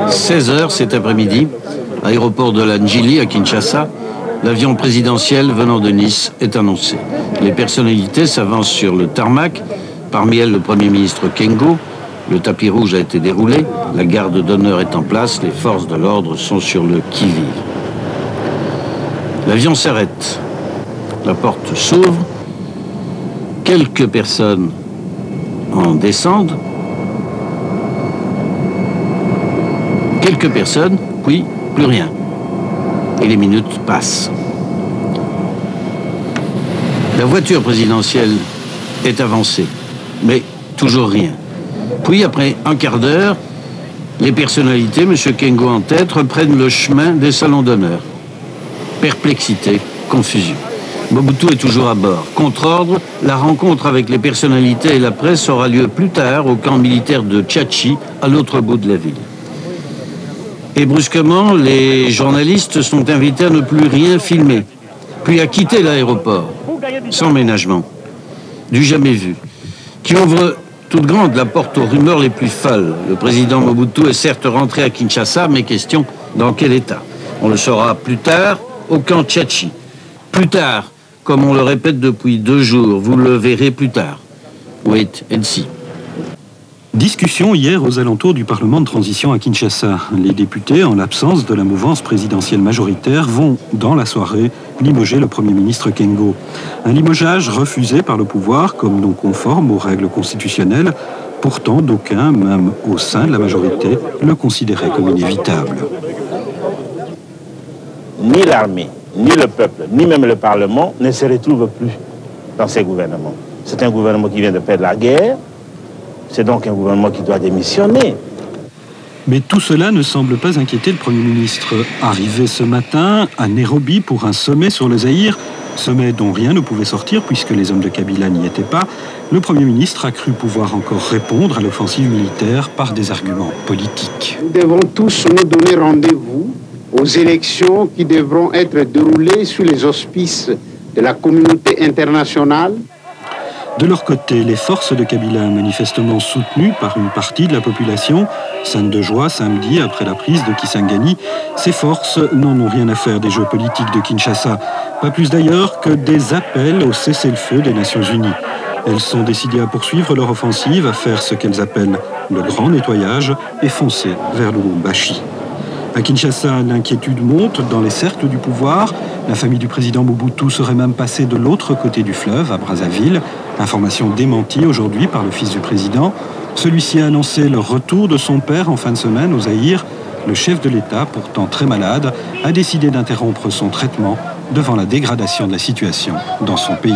16 h cet après-midi, aéroport de la Njili à Kinshasa, l'avion présidentiel venant de Nice est annoncé. Les personnalités s'avancent sur le tarmac, parmi elles le Premier ministre Kengo. Le tapis rouge a été déroulé, la garde d'honneur est en place, les forces de l'ordre sont sur le qui-vive. L'avion s'arrête, la porte s'ouvre, quelques personnes en descendent, quelques personnes, puis plus rien. Et les minutes passent. La voiture présidentielle est avancée, mais toujours rien. Puis, après un quart d'heure, les personnalités, M. Kengo en tête, reprennent le chemin des salons d'honneur. Perplexité, confusion. Mobutu est toujours à bord. Contre ordre, la rencontre avec les personnalités et la presse aura lieu plus tard au camp militaire de Tchatchi, à l'autre bout de la ville. Et brusquement, les journalistes sont invités à ne plus rien filmer, puis à quitter l'aéroport, sans ménagement, du jamais vu, qui ouvre toute grande la porte aux rumeurs les plus folles. Le président Mobutu est certes rentré à Kinshasa, mais question, dans quel état? On le saura plus tard, au camp Tchatchi. Plus tard, comme on le répète depuis 2 jours, vous le verrez plus tard. Wait and see. Discussion hier aux alentours du Parlement de transition à Kinshasa. Les députés, en l'absence de la mouvance présidentielle majoritaire, vont, dans la soirée, limoger le Premier ministre Kengo. Un limogeage refusé par le pouvoir comme non conforme aux règles constitutionnelles. Pourtant, d'aucuns, même au sein de la majorité, le considéraient comme inévitable. Ni l'armée, ni le peuple, ni même le Parlement ne se retrouvent plus dans ces gouvernements. C'est un gouvernement qui vient de perdre la guerre. C'est donc un gouvernement qui doit démissionner. Mais tout cela ne semble pas inquiéter le Premier ministre. Arrivé ce matin à Nairobi pour un sommet sur le Zaïre, sommet dont rien ne pouvait sortir puisque les hommes de Kabila n'y étaient pas, le Premier ministre a cru pouvoir encore répondre à l'offensive militaire par des arguments politiques. Nous devons tous nous donner rendez-vous aux élections qui devront être déroulées sous les auspices de la communauté internationale. De leur côté, les forces de Kabila, manifestement soutenues par une partie de la population, scène de joie samedi après la prise de Kisangani, ces forces n'en ont rien à faire des jeux politiques de Kinshasa, pas plus d'ailleurs que des appels au cessez-le-feu des Nations Unies. Elles sont décidées à poursuivre leur offensive, à faire ce qu'elles appellent le grand nettoyage et foncer vers Lubumbashi. À Kinshasa, l'inquiétude monte dans les cercles du pouvoir. La famille du président Mobutu serait même passée de l'autre côté du fleuve, à Brazzaville. Information démentie aujourd'hui par le fils du président. Celui-ci a annoncé le retour de son père en fin de semaine au Zaïre. Le chef de l'État, pourtant très malade, a décidé d'interrompre son traitement devant la dégradation de la situation dans son pays.